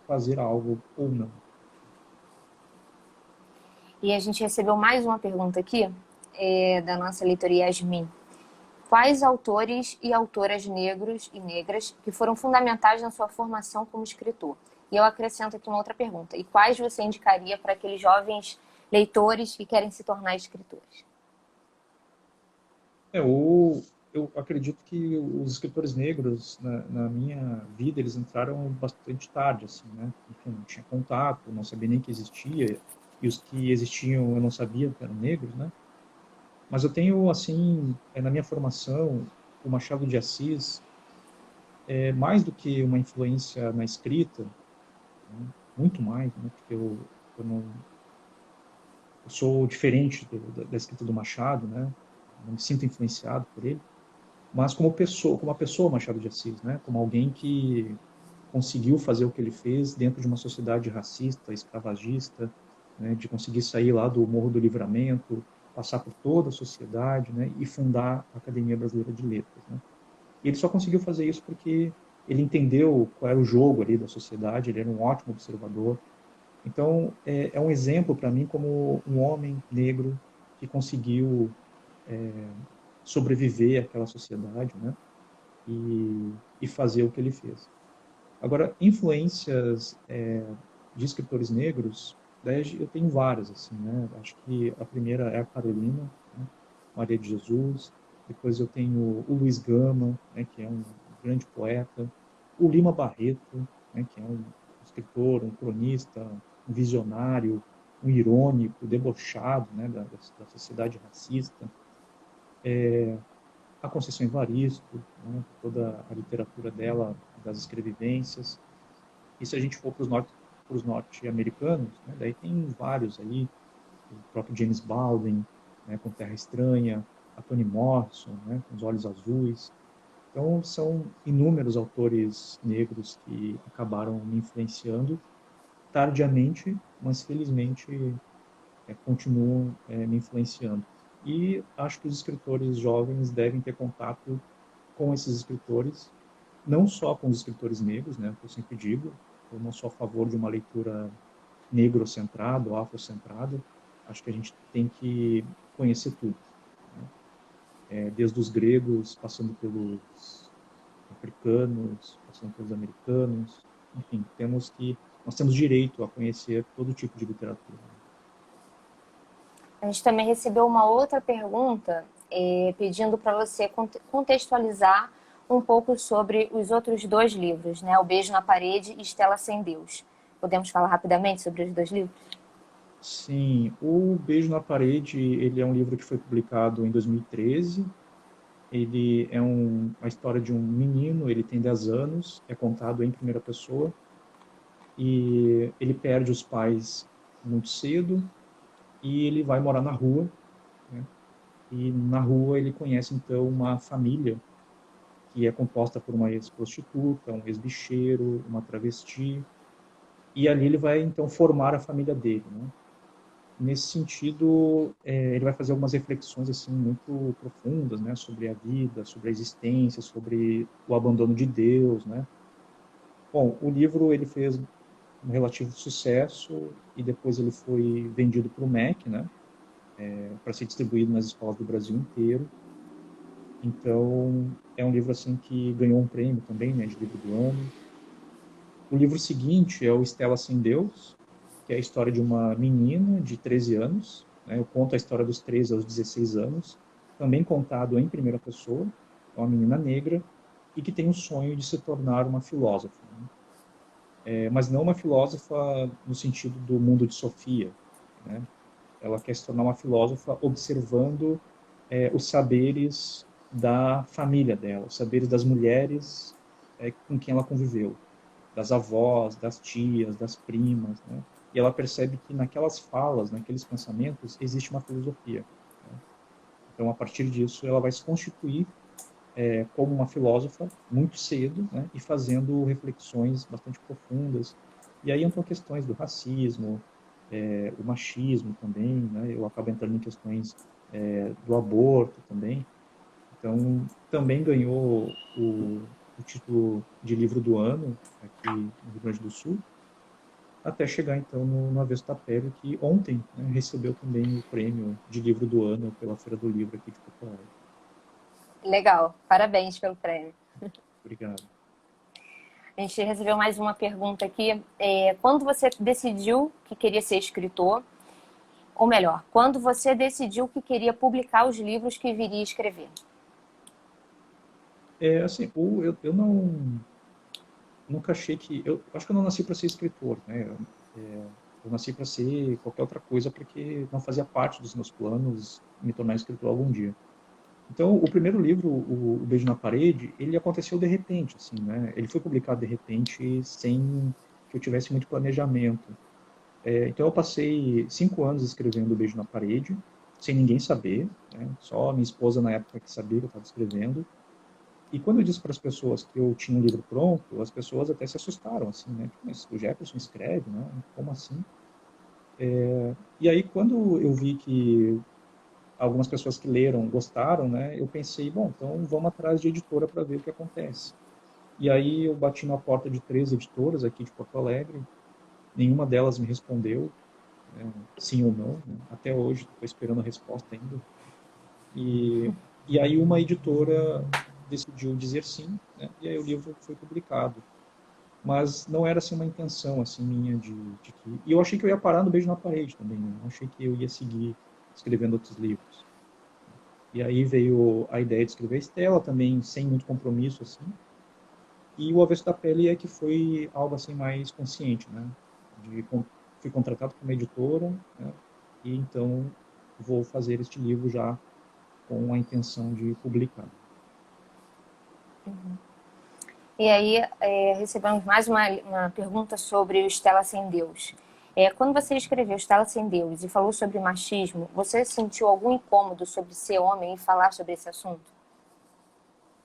C: fazer algo ou não.
B: E a gente recebeu mais uma pergunta aqui, da nossa leitora Yasmin. Quais autores e autoras negros e negras que foram fundamentais na sua formação como escritor? E eu acrescento aqui uma outra pergunta. E quais você indicaria para aqueles jovens leitores que querem se tornar escritores?
C: Eu acredito que os escritores negros, na minha vida, eles entraram bastante tarde, assim, né? Enfim, não tinha contato, não sabia nem que existia, e os que existiam eu não sabia que eram negros, né? Mas eu tenho, assim, na minha formação, o Machado de Assis, mais do que uma influência na escrita, né? Muito mais, né? Porque eu não, eu sou diferente da escrita do Machado, né? Não me sinto influenciado por ele, mas como a pessoa Machado de Assis, né? Como alguém que conseguiu fazer o que ele fez dentro de uma sociedade racista, escravagista, né? De conseguir sair lá do Morro do Livramento, passar por toda a sociedade, né? E fundar a Academia Brasileira de Letras, né? E ele só conseguiu fazer isso porque ele entendeu qual era o jogo ali da sociedade, ele era um ótimo observador. Então, é um exemplo para mim como um homem negro que conseguiu sobreviver àquela sociedade, né? E fazer o que ele fez. Agora, influências de escritores negros, daí eu tenho várias, assim, né? Acho que a primeira é a Carolina, né? Maria de Jesus. Depois eu tenho o Luiz Gama, né? Que é um grande poeta. O Lima Barreto, né? Que é um escritor, um cronista, um visionário, um irônico, debochado, né? Da sociedade racista. A Conceição Evaristo, né? Toda a literatura dela, das escrevivências. E se a gente for para os norte-americanos, né, daí tem vários aí, o próprio James Baldwin, né, com Terra Estranha, a Toni Morrison, né, com Os Olhos Azuis. Então, são inúmeros autores negros que acabaram me influenciando tardiamente, mas felizmente continuam me influenciando. E acho que os escritores jovens devem ter contato com esses escritores, não só com os escritores negros, né, que eu sempre digo, eu não sou a favor de uma leitura negrocentrada ou afrocentrada, acho que a gente tem que conhecer tudo, né? Desde os gregos, passando pelos africanos, passando pelos americanos, enfim, nós temos direito a conhecer todo tipo de literatura.
B: A gente também recebeu uma outra pergunta pedindo para você contextualizar um pouco sobre os outros dois livros, né? O Beijo na Parede e Estela Sem Deus. Podemos falar rapidamente sobre os dois livros?
C: Sim, o Beijo na Parede, ele é um livro que foi publicado em 2013. Ele é a história de um menino, ele tem 10 anos, é contado em primeira pessoa, e ele perde os pais muito cedo, e ele vai morar na rua, né? E na rua ele conhece, então, uma família que é composta por uma ex-prostituta, um ex-bicheiro, uma travesti, e ali ele vai, então, formar a família dele, né? Nesse sentido, ele vai fazer algumas reflexões assim muito profundas, né, sobre a vida, sobre a existência, sobre o abandono de Deus, né? Bom, o livro ele fez um relativo sucesso e depois ele foi vendido para o MEC, né, para ser distribuído nas escolas do Brasil inteiro. Então, é um livro assim que ganhou um prêmio também, né, de livro do ano. O livro seguinte é o Estela Sem Deus, que é a história de uma menina de 13 anos, né? Eu conto a história dos 13 aos 16 anos, também contado em primeira pessoa, é uma menina negra e que tem o sonho de se tornar uma filósofa, né? Mas não uma filósofa no sentido do mundo de Sofia, né? Ela quer se tornar uma filósofa observando os saberes da família dela, os saberes das mulheres com quem ela conviveu, das avós, das tias, das primas, né? E ela percebe que naquelas falas, naqueles pensamentos, existe uma filosofia, né? Então, a partir disso, ela vai se constituir como uma filósofa muito cedo, né? E fazendo reflexões bastante profundas. E aí entram questões do racismo, o machismo também, né? Eu acabo entrando em questões do aborto também. Então, também ganhou o título de livro do ano aqui no Rio Grande do Sul, até chegar então no Avesso da Pele, que ontem, né, recebeu também o prêmio de livro do ano pela Feira do Livro aqui de Porto Alegre.
B: Legal, parabéns pelo prêmio.
C: Obrigado.
B: A gente recebeu mais uma pergunta aqui. Quando você decidiu que queria ser escritor, ou melhor, quando você decidiu que queria publicar os livros que viria a escrever?
C: Assim, eu nunca achei que... Eu acho que eu não nasci para ser escritor, né? Eu nasci para ser qualquer outra coisa porque não fazia parte dos meus planos me tornar escritor algum dia. Então, o primeiro livro, o Beijo na Parede, ele aconteceu de repente, assim, né? Ele foi publicado de repente, sem que eu tivesse muito planejamento. Então eu passei 5 anos escrevendo Beijo na Parede, sem ninguém saber, né? Só minha esposa na época que sabia que eu estava escrevendo. E quando eu disse para as pessoas que eu tinha um livro pronto, as pessoas até se assustaram, assim, né? Mas o Jefferson escreve, né? Como assim? E aí quando eu vi que algumas pessoas que leram gostaram, né? Eu pensei, bom, então vamos atrás de editora para ver o que acontece. E aí eu bati na porta de 3 editoras aqui de Porto Alegre, nenhuma delas me respondeu, né, sim ou não, né? Até hoje estou esperando a resposta ainda. E, e aí uma editora decidiu dizer sim, né? E aí o livro foi publicado. Mas não era assim uma intenção assim minha de que... E eu achei que eu ia parar no Beijo na Parede também, né? Eu achei que eu ia seguir escrevendo outros livros. E aí veio a ideia de escrever a Estela também, sem muito compromisso, assim. E o Avesso da Pele é que foi algo assim mais consciente, né? De, fui contratado por uma editora, né? E então vou fazer este livro já com a intenção de publicar.
B: E aí recebemos mais uma pergunta sobre o Estela Sem Deus. Quando você escreveu Estela Sem Deus e falou sobre machismo, você sentiu algum incômodo sobre ser homem e falar sobre esse assunto?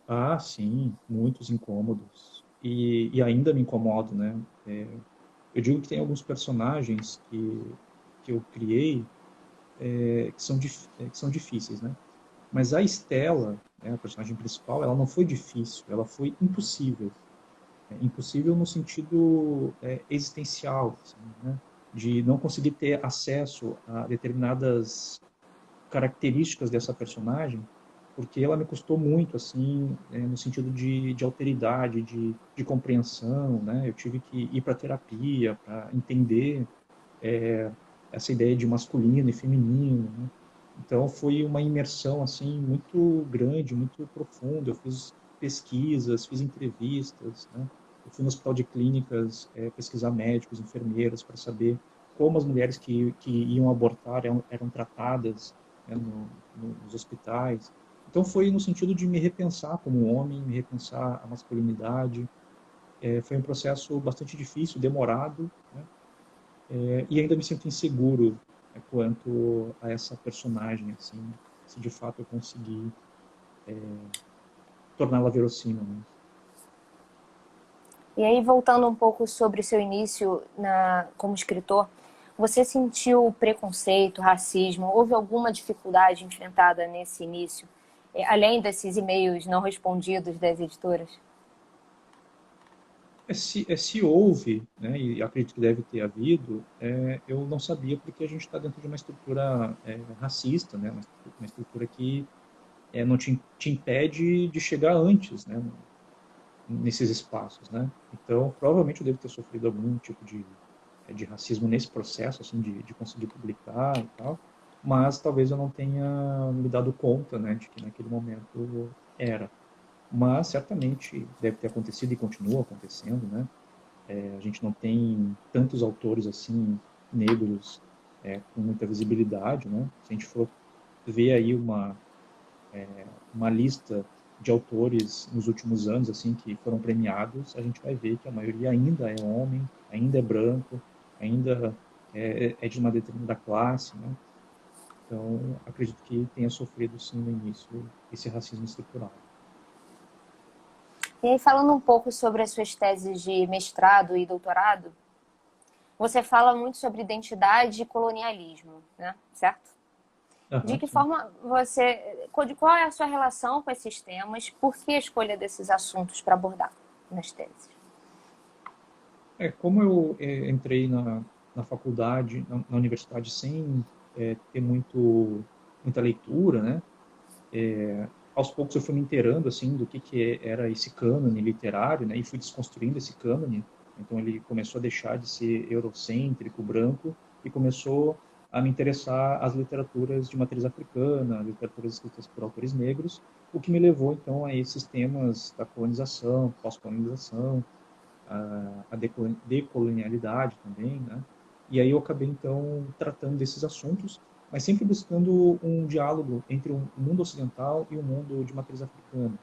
C: Ah, sim, muitos incômodos. E ainda me incomodo, né? Eu digo que tem alguns personagens que eu criei que são difíceis, né? Mas a Estela, né, a personagem principal, ela não foi difícil, ela foi impossível. Impossível no sentido existencial, assim, né? De não conseguir ter acesso a determinadas características dessa personagem, porque ela me custou muito, assim, no sentido de alteridade, de compreensão, né? Eu tive que ir para terapia para entender essa ideia de masculino e feminino, né? Então foi uma imersão assim muito grande, muito profunda. Eu fiz pesquisas, fiz entrevistas, né? Eu fui no hospital de clínicas pesquisar médicos, enfermeiras para saber como as mulheres que iam abortar eram tratadas, né, nos hospitais. Então foi no sentido de me repensar como homem, me repensar a masculinidade. Foi um processo bastante difícil, demorado, né? E ainda me sinto inseguro quanto a essa personagem, assim, se de fato eu conseguir torná-la verossímil, né?
B: E aí, voltando um pouco sobre o seu início como escritor, você sentiu preconceito, racismo? Houve alguma dificuldade enfrentada nesse início, além desses e-mails não respondidos das editoras?
C: Se houve, né, e acredito que deve ter havido, eu não sabia porque a gente está dentro de uma estrutura racista, né, uma estrutura que não te impede de chegar antes, né, nesses espaços, né. Então, provavelmente eu devo ter sofrido algum tipo de racismo nesse processo, assim, de conseguir publicar e tal, mas talvez eu não tenha me dado conta, né, de que naquele momento era. Mas certamente deve ter acontecido e continua acontecendo, né? A gente não tem tantos autores assim negros com muita visibilidade, né? Se a gente for ver aí uma lista de autores nos últimos anos assim que foram premiados, a gente vai ver que a maioria ainda é homem, ainda é branco, ainda é de uma determinada classe, né? Então, acredito que tenha sofrido sim no início esse racismo estrutural.
B: E aí, falando um pouco sobre as suas teses de mestrado e doutorado, você fala muito sobre identidade e colonialismo, né? Certo? De
C: Aham,
B: que
C: sim.
B: forma qual é a sua relação com esses temas? Por que a escolha desses assuntos para abordar nas teses?
C: Como eu entrei na faculdade, na universidade, sem ter muita leitura, né? Aos poucos eu fui me inteirando, assim, do que era esse cânone literário, né? E fui desconstruindo esse cânone. Então ele começou a deixar de ser eurocêntrico, branco, e começou a me interessar as literaturas de matriz africana, literaturas escritas por autores negros, o que me levou, então, a esses temas da colonização, pós-colonização, a decolonialidade também, né? E aí eu acabei, então, tratando desses assuntos, mas sempre buscando um diálogo entre o mundo ocidental e o mundo de matriz africana.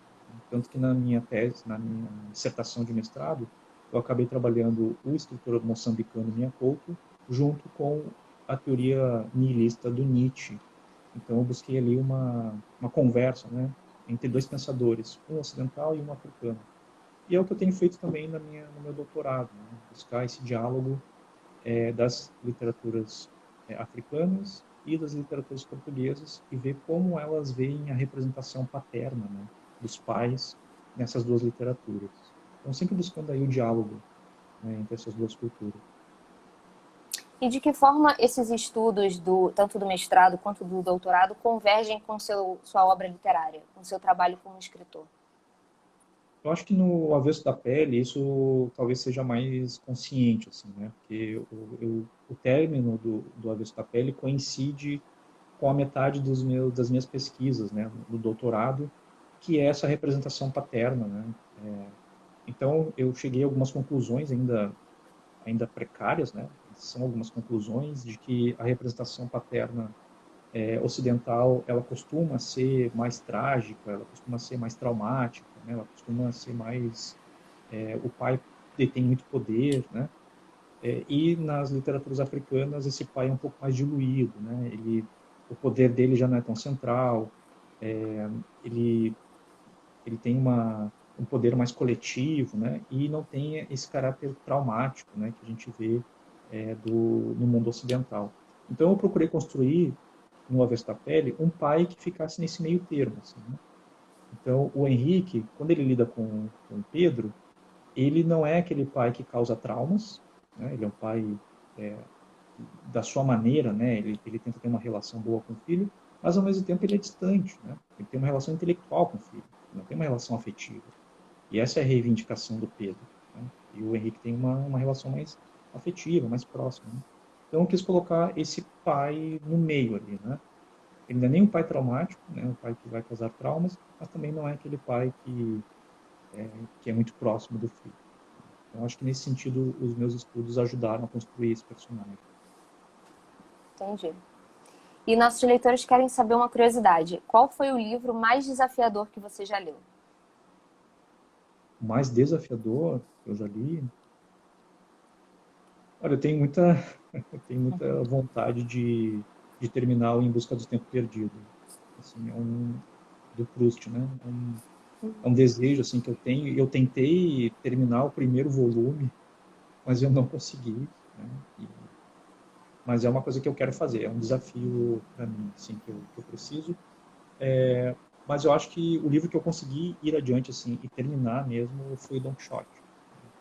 C: Tanto que na minha tese, na minha dissertação de mestrado, eu acabei trabalhando o escritor moçambicano Mia Couto junto com a teoria nihilista do Nietzsche. Então eu busquei ali uma conversa, né, entre dois pensadores, um ocidental e um africano. E é o que eu tenho feito também no meu doutorado, né, buscar esse diálogo das literaturas africanas e das literaturas portuguesas e ver como elas veem a representação paterna, né, dos pais nessas duas literaturas. Então sempre buscando aí o diálogo, né, entre essas duas culturas.
B: E de que forma esses estudos, tanto do mestrado quanto do doutorado, convergem com sua obra literária, com seu trabalho como escritor?
C: Eu acho que no Avesso da Pele isso talvez seja mais consciente, assim, né? Porque o término do Avesso da Pele coincide com a metade das minhas pesquisas, né, do doutorado, que é essa representação paterna, né? Então eu cheguei a algumas conclusões ainda precárias, né? São algumas conclusões de que a representação paterna ocidental ela costuma ser mais trágica, ela costuma ser mais traumática, né? Ela costuma ser mais o pai detém muito poder, né? E nas literaturas africanas esse pai é um pouco mais diluído, né? O poder dele já não é tão central, ele ele tem um poder mais coletivo, né? E não tem esse caráter traumático, né? Que a gente vê no mundo ocidental. Então eu procurei construir no Avesso da Pele um pai que ficasse nesse meio termo, assim, né? Então o Henrique, quando ele lida com o Pedro, ele não é aquele pai que causa traumas, né? Ele é um pai é, da sua maneira, né? Ele tenta ter uma relação boa com o filho, mas ao mesmo tempo ele é distante, né? Ele tem uma relação intelectual com o filho, não tem uma relação afetiva. E essa é a reivindicação do Pedro, né? E o Henrique tem uma relação mais afetiva, mais próxima, né? Então eu quis colocar esse pai no meio ali, né? Ele não é nem um pai traumático, né? Um pai que vai causar traumas, mas também não é aquele pai que é muito próximo do filho. Então acho que nesse sentido os meus estudos ajudaram a construir esse personagem.
B: Entendi. E nossos leitores querem saber uma curiosidade. Qual foi o livro mais desafiador que você já leu?
C: O mais desafiador que eu já li, olha, eu tenho muita vontade de terminar o Em Busca do Tempo Perdido. Assim, do Proust, né? É um desejo assim que eu tenho. Eu tentei terminar o primeiro volume, mas eu não consegui, né? Mas é uma coisa que eu quero fazer, é um desafio para mim, assim, que eu preciso. Mas eu acho que o livro que eu consegui ir adiante assim e terminar mesmo foi Don Quixote.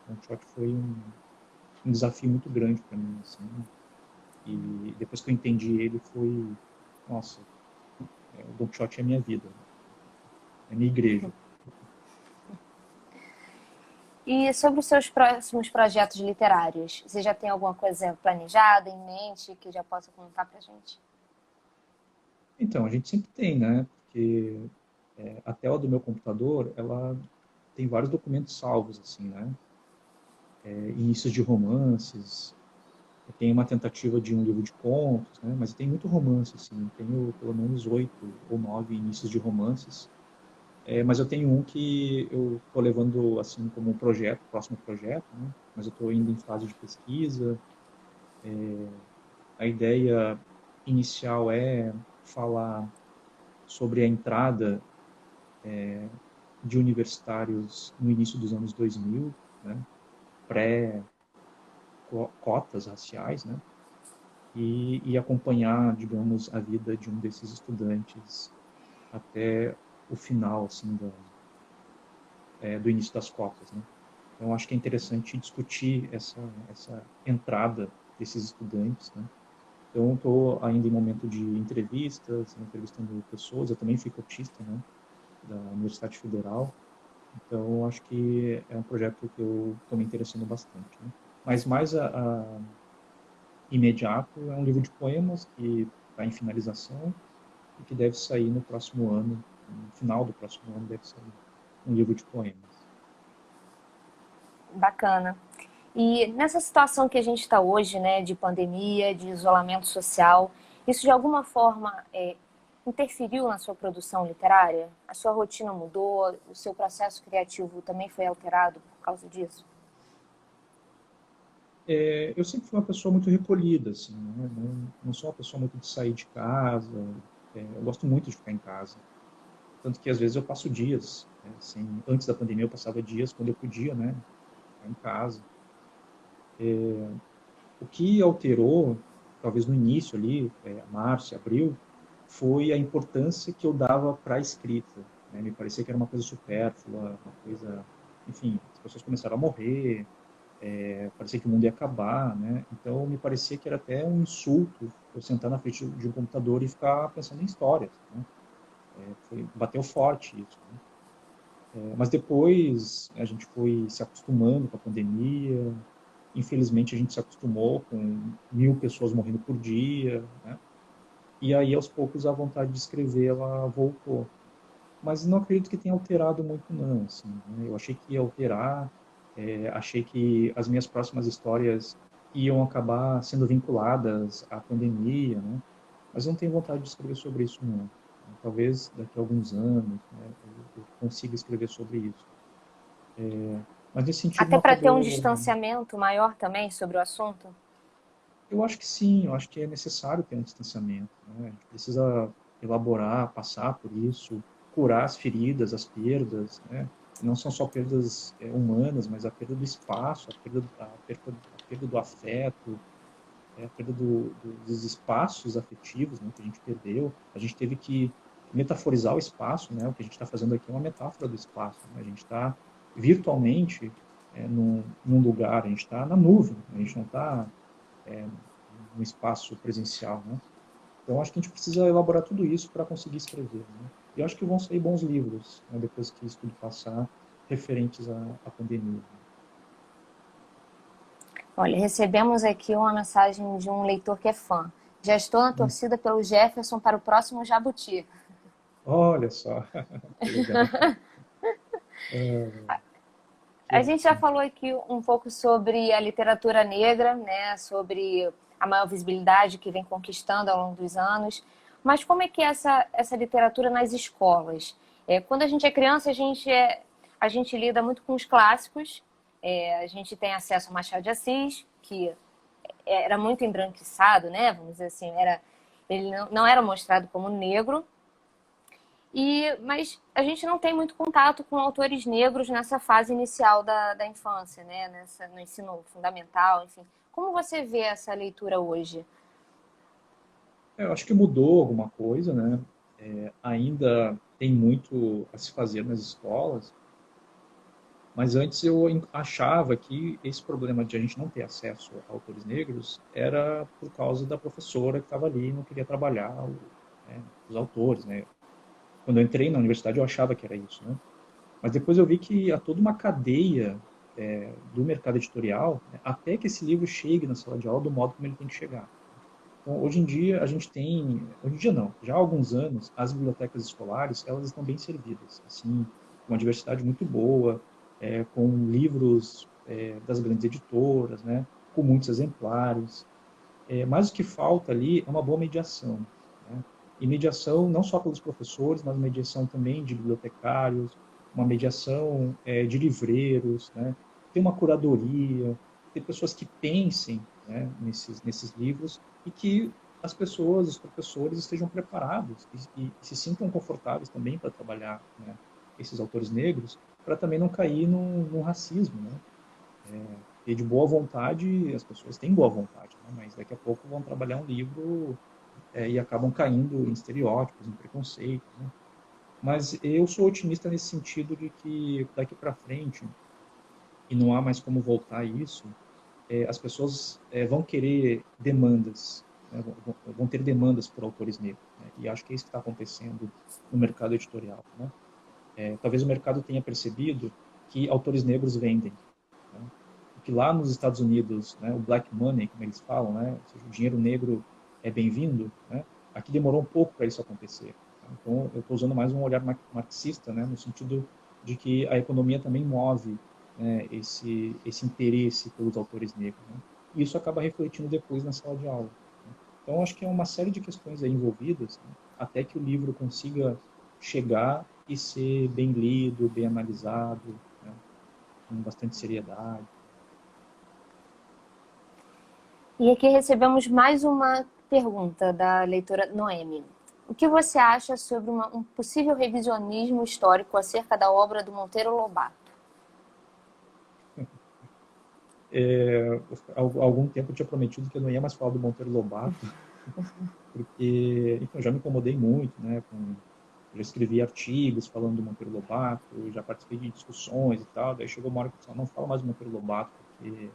C: Don Quixote foi um desafio muito grande para mim, assim. E depois que eu entendi ele, foi, nossa, o Don Quixote é a minha vida, é a minha igreja.
B: E sobre os seus próximos projetos literários, você já tem alguma coisa planejada, em mente, que já possa contar pra gente?
C: Então, a gente sempre tem, né? Porque a tela do meu computador, ela tem vários documentos salvos, assim, né? Inícios de romances, tem uma tentativa de um livro de contos, né? Mas tem muito romance, assim. Tenho pelo menos 8 ou 9 inícios de romances. Mas eu tenho um que eu estou levando assim como um projeto, próximo projeto, né? Mas eu estou indo em fase de pesquisa. A ideia inicial é falar sobre a entrada de universitários no início dos anos 2000, né? Pré-cotas raciais, né? E acompanhar, digamos, a vida de um desses estudantes até o final, assim, do início das cotas, né? Então, acho que é interessante discutir essa entrada desses estudantes, né? Então, estou ainda em momento de entrevistas, entrevistando pessoas. Eu também fui cotista, né, da Universidade Federal. Então, acho que é um projeto que eu estou me interessando bastante, né? Mas mais imediato é um livro de poemas que está em finalização e que deve sair no próximo ano, no final do próximo ano deve sair um livro de poemas.
B: Bacana. E nessa situação que a gente está hoje, né, de pandemia, de isolamento social, isso de alguma forma interferiu na sua produção literária? A sua rotina mudou? O seu processo criativo também foi alterado por causa disso?
C: Eu sempre fui uma pessoa muito recolhida, assim, né? Não sou uma pessoa muito de sair de casa. Eu gosto muito de ficar em casa. Tanto que às vezes eu passo dias, né, assim, antes da pandemia eu passava dias quando eu podia, né, ficar em casa. O que alterou, talvez no início ali, março, abril, foi a importância que eu dava para a escrita, né? Me parecia que era uma coisa supérflua, uma coisa, enfim, as pessoas começaram a morrer, parecia que o mundo ia acabar, né? Então me parecia que era até um insulto eu sentar na frente de um computador e ficar pensando em histórias, né? Bateu forte isso, né? Mas depois a gente foi se acostumando com a pandemia. Infelizmente a gente se acostumou com 1.000 pessoas morrendo por dia, né? E aí aos poucos a vontade de escrever ela voltou. Mas não acredito que tenha alterado muito não, assim, né? Eu achei que ia alterar, achei que as minhas próximas histórias iam acabar sendo vinculadas à pandemia, né? Mas eu não tenho vontade de escrever sobre isso não. Talvez daqui a alguns anos, né, eu consiga escrever sobre isso. Mas nesse sentido
B: Até
C: não
B: para ter um
C: acabou.
B: distanciamento maior também sobre o assunto?
C: Eu acho que sim, eu acho que é necessário ter um distanciamento, né? A gente precisa elaborar, passar por isso, curar as feridas, as perdas, né? E não são só perdas humanas, mas a perda do espaço, a perda do afeto, a perda dos espaços afetivos, né, que a gente perdeu. A gente teve que metaforizar o espaço, né? O que a gente está fazendo aqui é uma metáfora do espaço, né? A gente está virtualmente num lugar, a gente está na nuvem, a gente não está no espaço presencial, né? Então, acho que a gente precisa elaborar tudo isso para conseguir escrever, né? E acho que vão sair bons livros, né, depois que isso tudo passar, referentes à pandemia.
B: Olha, recebemos aqui uma mensagem de um leitor que é fã. Já estou na
C: Hum.
B: torcida pelo Jefferson para o próximo Jabuti.
C: Olha só, que legal. Ah, que
B: A gente já
C: ótimo.
B: falou aqui um pouco sobre a literatura negra, né? Sobre a maior visibilidade que vem conquistando ao longo dos anos. Mas como é que é essa literatura nas escolas? Quando a gente é criança, a gente lida muito com os clássicos. A gente tem acesso a Machado de Assis, que era muito embranquiçado, né? Vamos dizer assim, ele não era mostrado como negro. Mas a gente não tem muito contato com autores negros nessa fase inicial da infância, né? No ensino fundamental, enfim. Como você vê essa leitura hoje?
C: Eu acho que mudou alguma coisa, né? Ainda tem muito a se fazer nas escolas, mas antes eu achava que esse problema de a gente não ter acesso a autores negros era por causa da professora que estava ali e não queria trabalhar os autores, né? Quando eu entrei na universidade eu achava que era isso, né? Mas depois eu vi que há toda uma cadeia do mercado editorial, né, até que esse livro chegue na sala de aula do modo como ele tem que chegar. Então, hoje em dia a gente tem, hoje em dia não, já há alguns anos as bibliotecas escolares elas estão bem servidas, assim, uma diversidade muito boa, com livros das grandes editoras, né, com muitos exemplares. Mas o que falta ali é uma boa mediação, né? E mediação não só pelos professores, mas mediação também de bibliotecários, uma mediação de livreiros, né? Ter uma curadoria, ter pessoas que pensem, né, nesses livros e que as pessoas, os professores estejam preparados e se sintam confortáveis também para trabalhar, né, esses autores negros, para também não cair num racismo, né? E de boa vontade, as pessoas têm boa vontade, né? Mas daqui a pouco vão trabalhar um livro e acabam caindo em estereótipos, em preconceitos, né? Mas eu sou otimista nesse sentido de que daqui para frente, e não há mais como voltar a isso, as pessoas vão querer demandas, né? Vão ter demandas por autores negros, né? E acho que é isso que está acontecendo no mercado editorial, né? Talvez o mercado tenha percebido que autores negros vendem, né? Que lá nos Estados Unidos, né, o black money, como eles falam, né, ou seja, o dinheiro negro é bem-vindo, né, aqui demorou um pouco para isso acontecer. Tá? Então, eu estou usando mais um olhar marxista, né, no sentido de que a economia também move, né, esse interesse pelos autores negros. Né? E isso acaba refletindo depois na sala de aula. Né? Então, acho que é uma série de questões aí envolvidas, né, até que o livro consiga chegar e ser bem lido, bem analisado, né, com bastante seriedade.
B: E aqui recebemos mais uma pergunta da leitora Noemi. O que você acha sobre um possível revisionismo histórico acerca da obra do Monteiro Lobato?
C: Há algum tempo eu tinha prometido que eu não ia mais falar do Monteiro Lobato, porque, enfim, eu já me incomodei muito, né, eu já escrevi artigos falando do Monteiro Lobato, eu já participei de discussões e tal, daí chegou uma hora que eu disse, não fala mais do Monteiro Lobato, porque,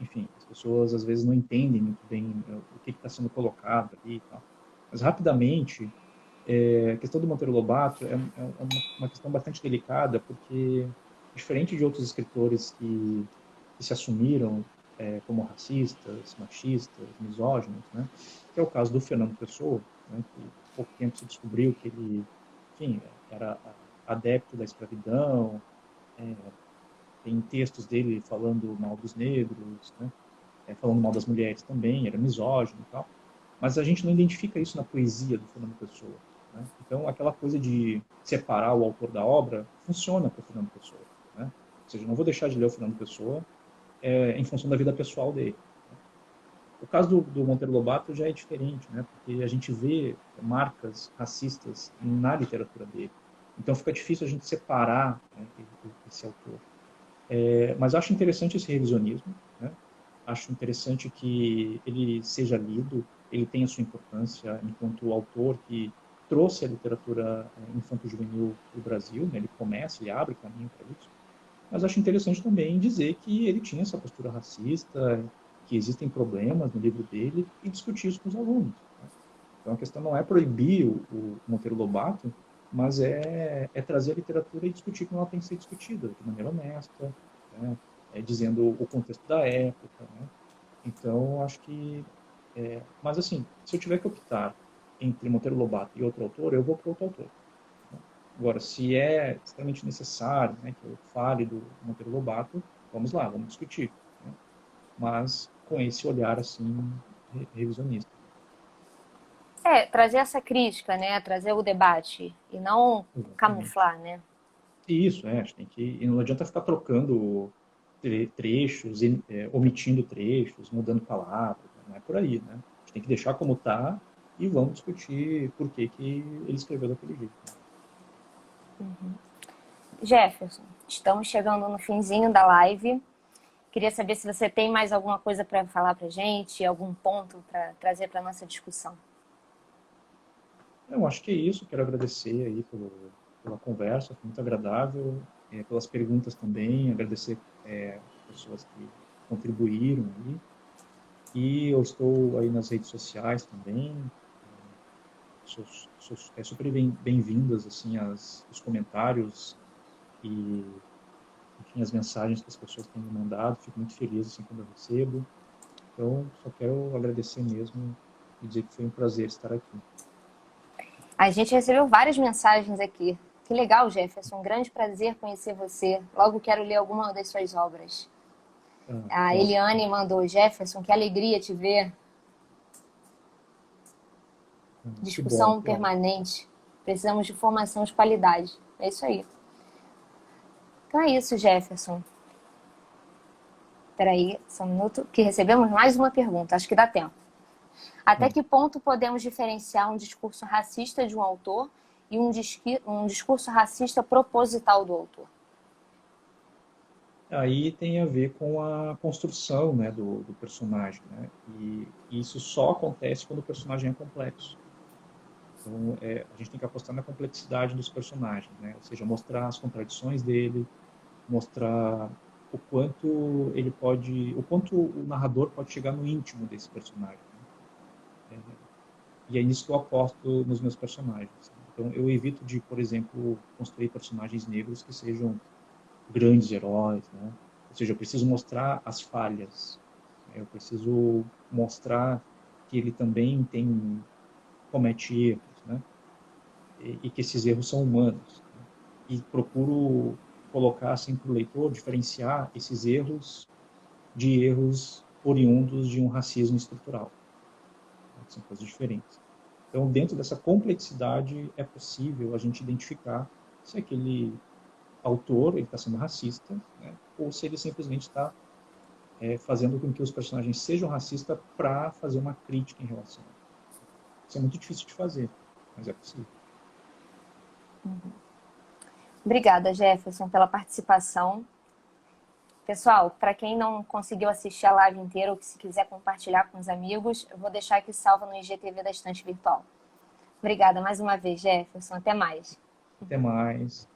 C: enfim, as pessoas às vezes não entendem muito bem o que está sendo colocado ali e tal. Mas, rapidamente, a questão do Monteiro Lobato uma questão bastante delicada, porque, diferente de outros escritores que se assumiram como racistas, machistas, misóginos, né? Que é o caso do Fernando Pessoa, né? Que há pouco tempo se descobriu que ele, enfim, era adepto da escravidão, é, tem textos dele falando mal dos negros, né? Falando mal das mulheres também, era misógino e tal. Mas a gente não identifica isso na poesia do Fernando Pessoa, né? Então, aquela coisa de separar o autor da obra funciona para o Fernando Pessoa, né? Ou seja, eu não vou deixar de ler o Fernando Pessoa em função da vida pessoal dele. O caso do Monteiro Lobato já é diferente, né? Porque a gente vê marcas racistas na literatura dele. Então fica difícil a gente separar, né, esse autor. Mas acho interessante esse revisionismo, né? Acho interessante que ele seja lido, ele tenha sua importância enquanto autor que trouxe a literatura infanto-juvenil para o Brasil, né? Ele começa, ele abre caminho para isso. Mas acho interessante também dizer que ele tinha essa postura racista, que existem problemas no livro dele, e discutir isso com os alunos, né? Então a questão não é proibir o Monteiro Lobato, mas é trazer a literatura e discutir como ela tem que ser discutida, de maneira honesta, né? Dizendo o contexto da época, né? Então acho que... mas assim, se eu tiver que optar entre Monteiro Lobato e outro autor, eu vou para outro autor. Agora, se é extremamente necessário, né, que eu fale do Monteiro Lobato, vamos lá, vamos discutir, né? Mas com esse olhar assim revisionista.
B: Trazer essa crítica, né? Trazer o debate e não
C: Exatamente.
B: camuflar, né?
C: Isso, a gente tem que... E não adianta ficar trocando trechos, omitindo trechos, mudando palavras, né? Não é por aí, né? A gente tem que deixar como está e vamos discutir por que ele escreveu daquele jeito.
B: Jefferson, estamos chegando no finzinho da live. Queria saber se você tem mais alguma coisa para falar para a gente, algum ponto para trazer para a nossa discussão.
C: Eu acho que é isso. Quero agradecer aí pela conversa, foi muito agradável, pelas perguntas também, agradecer as pessoas que contribuíram aí. E eu estou aí nas redes sociais também. É super bem-vindas assim os comentários e, enfim, as mensagens que as pessoas têm me mandado. Fico muito feliz assim quando eu recebo. Então, só quero agradecer mesmo e dizer que foi um prazer estar aqui.
B: A gente recebeu várias mensagens aqui. Que legal, Jefferson. Um grande prazer conhecer você. Logo quero ler alguma das suas obras. A Eliane mandou: Jefferson, que alegria te ver. Discussão permanente. Precisamos de formação de qualidade. É isso aí. Então é isso, Jefferson. Espera aí, só um minuto, que recebemos mais uma pergunta. Acho que dá tempo. Até que ponto podemos diferenciar um discurso racista de um autor e um discurso racista proposital do autor?
C: Aí tem a ver com a construção, né, do personagem, né? E isso só acontece quando o personagem é complexo. Então, a gente tem que apostar na complexidade dos personagens, né? Ou seja, mostrar as contradições dele, mostrar o quanto o narrador pode chegar no íntimo desse personagem, né? E é nisso que eu aposto nos meus personagens. Então, eu evito de, por exemplo, construir personagens negros que sejam grandes heróis, né? Ou seja, eu preciso mostrar as falhas, né? Eu preciso mostrar que ele também comete erros, né? E que esses erros são humanos, né? E procuro colocar assim para o leitor, diferenciar esses erros de erros oriundos de um racismo estrutural, né? São coisas diferentes. Então, dentro dessa complexidade, é possível a gente identificar se aquele autor ele está sendo racista, né? Ou se ele simplesmente está fazendo com que os personagens sejam racistas para fazer uma crítica em relação a isso. Isso é muito difícil de fazer, mas é possível.
B: Obrigada, Jefferson, pela participação. Pessoal, para quem não conseguiu assistir a live inteira ou que se quiser compartilhar com os amigos, eu vou deixar aqui salvo no IGTV da Estante Virtual. Obrigada mais uma vez, Jefferson. Até mais.
C: Até mais.